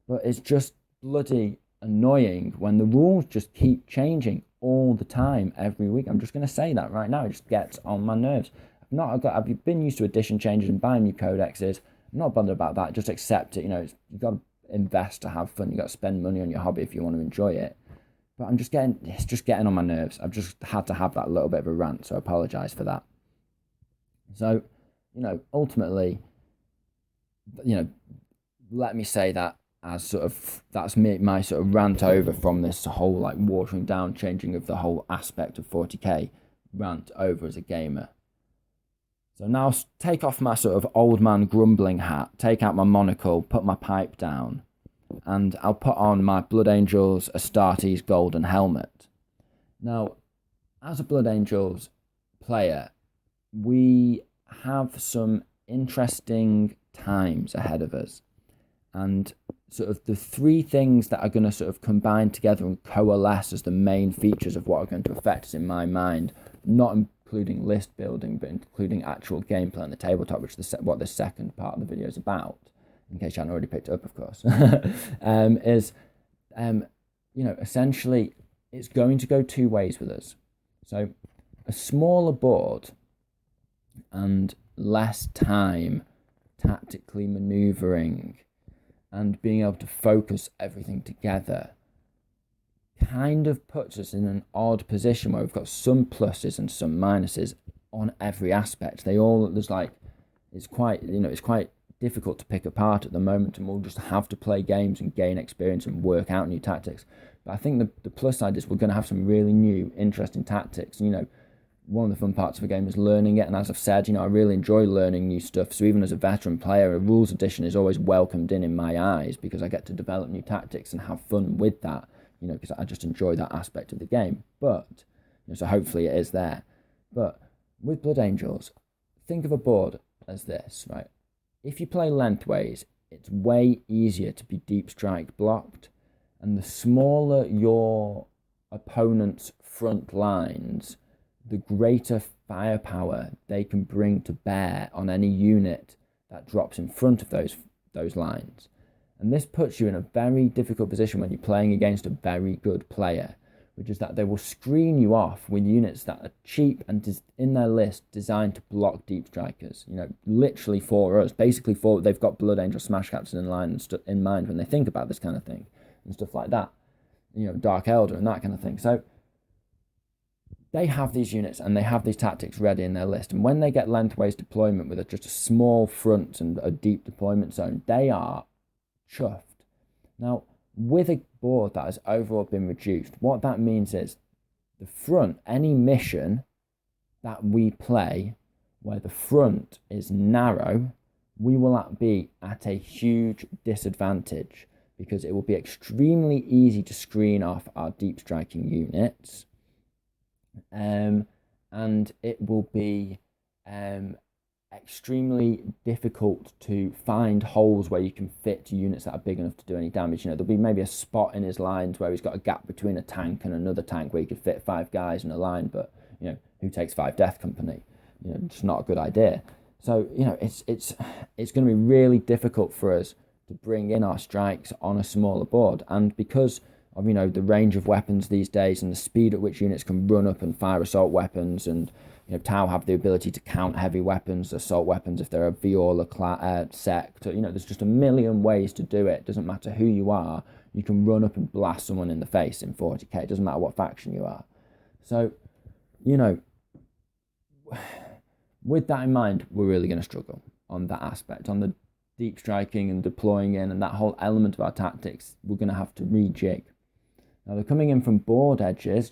But it's just bloody annoying when the rules just keep changing all the time, every week. I'm just going to say that right now. It just gets on my nerves. I've been used to edition changes and buying new codexes, I'm not bothered about that. Just accept it. You've got to invest to have fun. You've got to spend money on your hobby if you want to enjoy it. But it's just getting on my nerves. I've just had to have that little bit of a rant, so I apologise for that. So, ultimately, let me say that as sort of, that's my sort of rant over from this whole like watering down, changing of the whole aspect of 40k rant over as a gamer. So now take off my sort of old man grumbling hat, take out my monocle, put my pipe down, and I'll put on my Blood Angels Astartes golden helmet. Now, as a Blood Angels player, we have some interesting times ahead of us. And sort of the three things that are going to sort of combine together and coalesce as the main features of what are going to affect us in my mind, not including list building, but including actual gameplay on the tabletop, which is what the second part of the video is about, in case you haven't already picked it up, of course, essentially it's going to go two ways with us. So a smaller board and less time tactically maneuvering and being able to focus everything together kind of puts us in an odd position where we've got some pluses and some minuses on every aspect. It's quite difficult to pick apart at the moment, and we'll just have to play games and gain experience and work out new tactics. But I think the plus side is we're going to have some really new, interesting tactics. One of the fun parts of a game is learning it, and as I've said, I really enjoy learning new stuff. So even as a veteran player, a rules edition is always welcomed in my eyes, because I get to develop new tactics and have fun with that, because I just enjoy that aspect of the game. But, so hopefully it is there. But with Blood Angels, think of a board as this, right? If you play lengthways, it's way easier to be deep strike blocked, and the smaller your opponent's front lines, the greater firepower they can bring to bear on any unit that drops in front of those lines. And this puts you in a very difficult position when you're playing against a very good player, which is that they will screen you off with units that are cheap and in their list designed to block deep strikers. Literally for us, basically they've got Blood Angel Smash Captain in line and in mind when they think about this kind of thing and stuff like that. Dark Elder and that kind of thing. So they have these units and they have these tactics ready in their list. And when they get lengthways deployment with just a small front and a deep deployment zone, they are chuffed. Now, with a board that has overall been reduced, what that means is the front, any mission that we play where the front is narrow, we will be at a huge disadvantage, because it will be extremely easy to screen off our deep striking units. And it will be extremely difficult to find holes where you can fit units that are big enough to do any damage. There'll be maybe a spot in his lines where he's got a gap between a tank and another tank where you could fit 5 guys in a line, but who takes 5 Death Company? It's not a good idea. So it's going to be really difficult for us to bring in our strikes on a smaller board, and because of the range of weapons these days and the speed at which units can run up and fire assault weapons, and Tau have the ability to count heavy weapons, assault weapons if they're a Viola sect. There's just a million ways to do it. Doesn't matter who you are, you can run up and blast someone in the face in 40k. It doesn't matter what faction you are. So, with that in mind, we're really going to struggle on that aspect, on the deep striking and deploying in, and that whole element of our tactics. We're going to have to rejig. Now, they're coming in from board edges,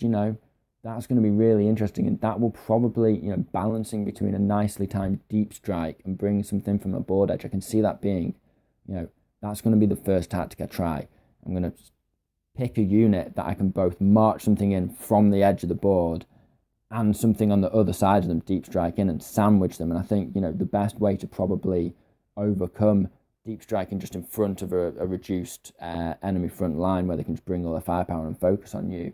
that's going to be really interesting, and that will probably, balancing between a nicely timed deep strike and bringing something from a board edge. I can see that being, that's going to be the first tactic I try. I'm going to pick a unit that I can both march something in from the edge of the board and something on the other side of them, deep strike in, and sandwich them. And I think, the best way to probably overcome deep striking just in front of a reduced enemy front line where they can just bring all their firepower and focus on you,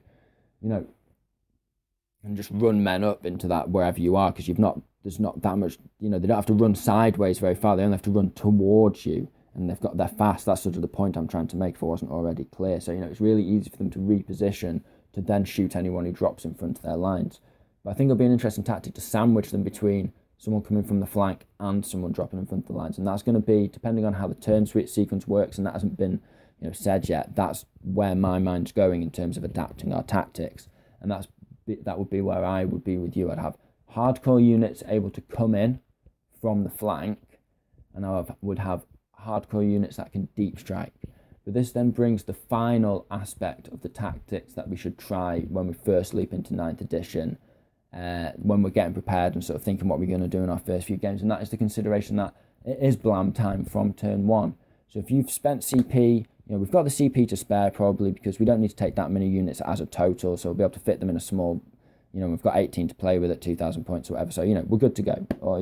and just run men up into that wherever you are, because there's not that much, they don't have to run sideways very far, they only have to run towards you, and they're fast. That's sort of the point I'm trying to make if it wasn't already clear. So, it's really easy for them to reposition to then shoot anyone who drops in front of their lines. But I think it'll be an interesting tactic to sandwich them between someone coming from the flank and someone dropping in front of the lines. And that's going to be, depending on how the turn switch sequence works, and that hasn't been said yet, that's where my mind's going in terms of adapting our tactics. And that would be where I would be with you. I'd have hardcore units able to come in from the flank, and I would have hardcore units that can deep strike. But this then brings the final aspect of the tactics that we should try when we first leap into 9th edition, when we're getting prepared and sort of thinking what we're going to do in our first few games, and that is the consideration that it is blam time from turn 1. So if you've spent CP, we've got the CP to spare probably, because we don't need to take that many units as a total, so we'll be able to fit them in a small, we've got 18 to play with at 2,000 points or whatever, so, we're good to go. Or,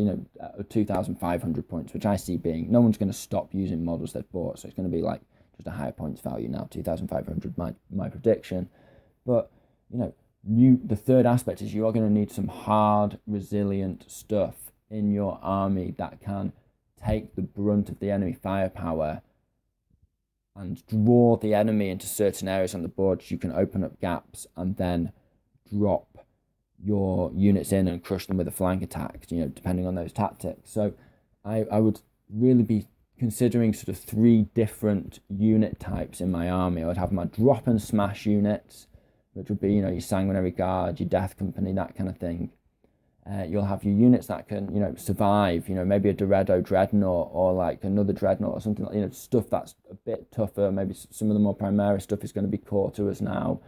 2,500 points, which I see being, no one's going to stop using models they've bought, so it's going to be like just a higher points value now, 2,500, my prediction. But, the third aspect is you are going to need some hard, resilient stuff in your army that can take the brunt of the enemy firepower and draw the enemy into certain areas on the board so you can open up gaps and then drop your units in and crush them with a flank attack, depending on those tactics. So I would really be considering sort of 3 different unit types in my army. I would have my drop and smash units, which would be, your sanguinary guard, your death company, that kind of thing. You'll have your units that can, survive, maybe a Dorado dreadnought or like another dreadnought or something like, stuff that's a bit tougher. Maybe some of the more Primaris stuff is going to be core to us now.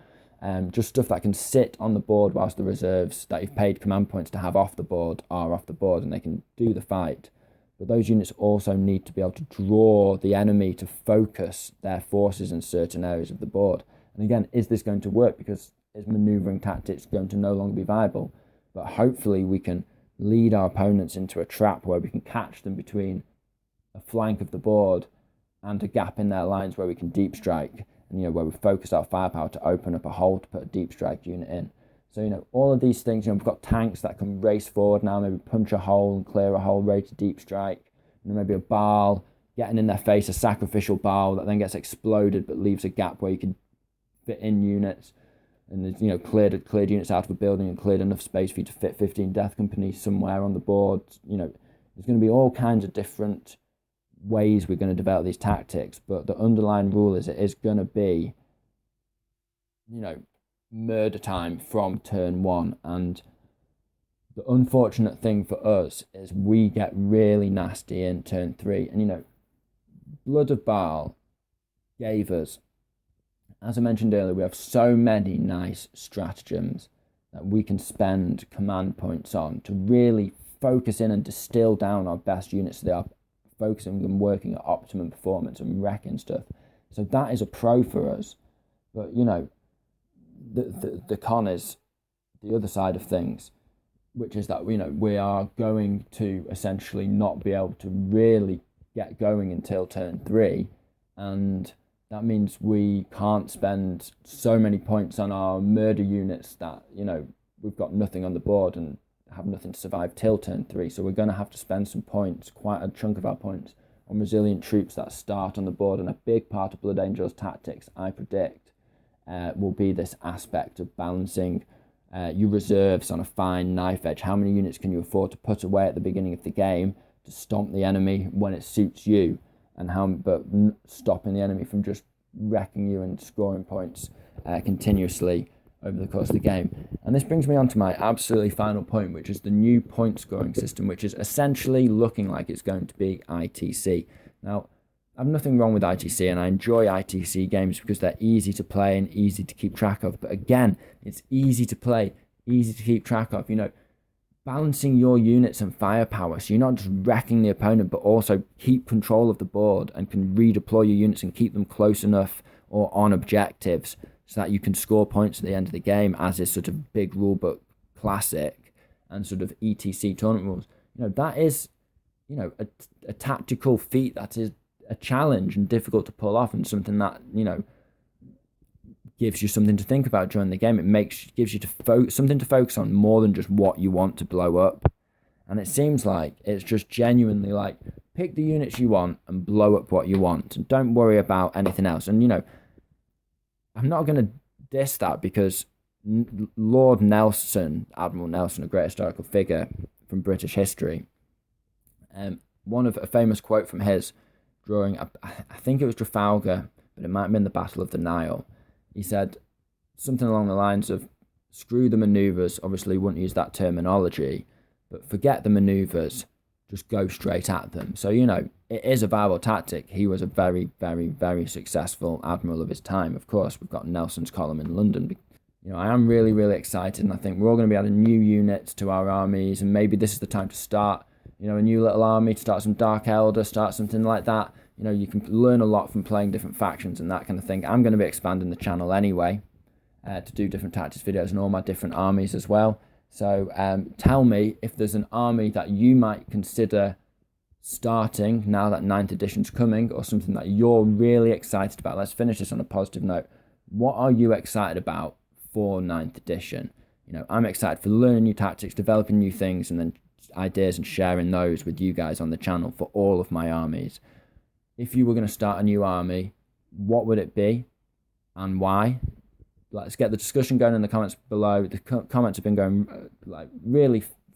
Just stuff that can sit on the board whilst the reserves that you've paid command points to have off the board are off the board and they can do the fight. But those units also need to be able to draw the enemy to focus their forces in certain areas of the board. And again, is this going to work? Because is maneuvering tactics going to no longer be viable? But hopefully we can lead our opponents into a trap where we can catch them between a flank of the board and a gap in their lines where we can deep strike, and where we focus our firepower to open up a hole to put a deep strike unit in. So all of these things, we've got tanks that can race forward now, maybe punch a hole and clear a hole, ready to deep strike. Maybe a Baal getting in their face, a sacrificial Baal that then gets exploded but leaves a gap where you can fit in units, and cleared units out of a building and cleared enough space for you to fit 15 death companies somewhere on the board. There's going to be all kinds of different ways we're going to develop these tactics, but the underlying rule is it is going to be murder time from turn 1. And the unfortunate thing for us is we get really nasty in turn 3, and Blood of Baal gave us, as I mentioned earlier, we have so many nice stratagems that we can spend command points on to really focus in and distill down our best units so they are focusing and working at optimum performance and wrecking stuff. So that is a pro for us. But, the con is the other side of things, which is that, we are going to essentially not be able to really get going until turn 3. And that means we can't spend so many points on our murder units that, we've got nothing on the board and have nothing to survive till turn 3. So we're going to have to spend some points, quite a chunk of our points, on resilient troops that start on the board. And a big part of Blood Angel's tactics, I predict, will be this aspect of balancing your reserves on a fine knife edge. How many units can you afford to put away at the beginning of the game to stomp the enemy when it suits you, and but stopping the enemy from just wrecking you and scoring points continuously over the course of the game. And this brings me on to my absolutely final point, which is the new point scoring system, which is essentially looking like it's going to be ITC. Now, I have nothing wrong with ITC, and I enjoy ITC games because they're easy to play and easy to keep track of. But again, it's easy to play, easy to keep track of, balancing your units and firepower, so you're not just wrecking the opponent, but also keep control of the board and can redeploy your units and keep them close enough or on objectives so that you can score points at the end of the game, as is sort of big rulebook classic and sort of ETC tournament rules. That is, a tactical feat that is a challenge and difficult to pull off, and something that, gives you something to think about during the game. It gives you something to focus on more than just what you want to blow up. And it seems like it's just genuinely like, pick the units you want and blow up what you want, and don't worry about anything else. And I'm not going to diss that, because Lord Nelson, Admiral Nelson, a great historical figure from British history. One of a famous quote from his during, I think it was Trafalgar, but it might have been the Battle of the Nile. He said something along the lines of, screw the manoeuvres, obviously wouldn't use that terminology, but forget the manoeuvres, just go straight at them. So, you know, it is a viable tactic. He was a very, very, very successful admiral of his time. Of course, we've got Nelson's column in London. You know, I am really, really excited, and I think we're all going to be adding new units to our armies, and maybe this is the time to start, you know, a new little army, to start some Dark Elder, start something like that. You know, you can learn a lot from playing different factions and that kind of thing. I'm going to be expanding the channel anyway, to do different tactics videos and all my different armies as well. So tell me if there's an army that you might consider starting now that 9th edition's coming, or something that you're really excited about. Let's finish this on a positive note. What are you excited about for 9th edition? You know, I'm excited for learning new tactics, developing new things, and then ideas, and sharing those with you guys on the channel for all of my armies. If you were going to start a new army, what would it be and why? Let's get the discussion going in the comments below. The comments have been going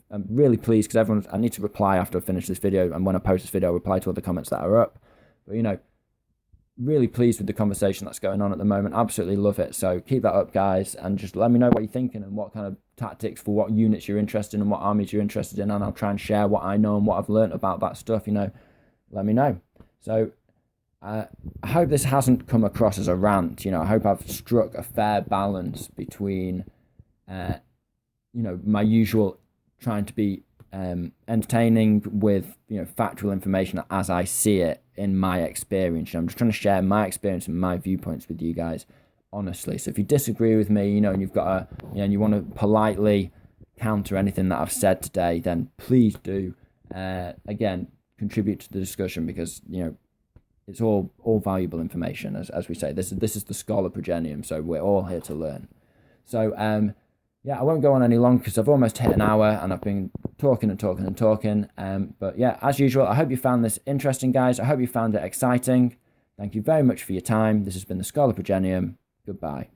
I'm really pleased, because I need to reply after I finish this video, and when I post this video I'll reply to all the comments that are up. But, you know, really pleased with the conversation that's going on at the moment. Absolutely love it. So keep that up, guys, and just let me know what you're thinking and what kind of tactics for what units you're interested in and what armies you're interested in, and I'll try and share what I know and what I've learned about that stuff. You know, let me know. So I hope this hasn't come across as a rant. You know, I hope I've struck a fair balance between you know, my usual trying to be entertaining with, you know, factual information as I see it in my experience. You know, I'm just trying to share my experience and my viewpoints with you guys, honestly. So if you disagree with me, you know, and you've got a, you know, and you want to politely counter anything that I've said today, then please do. Again, contribute to the discussion, because, you know, it's all valuable information. As we say, this is the Schola Progenium, so we're all here to learn. So yeah, I won't go on any longer because I've almost hit an hour and I've been talking and talking and talking. But yeah, as usual, I hope you found this interesting, guys. I hope you found it exciting. Thank you very much for your time. This has been the Schola Progenium. Goodbye.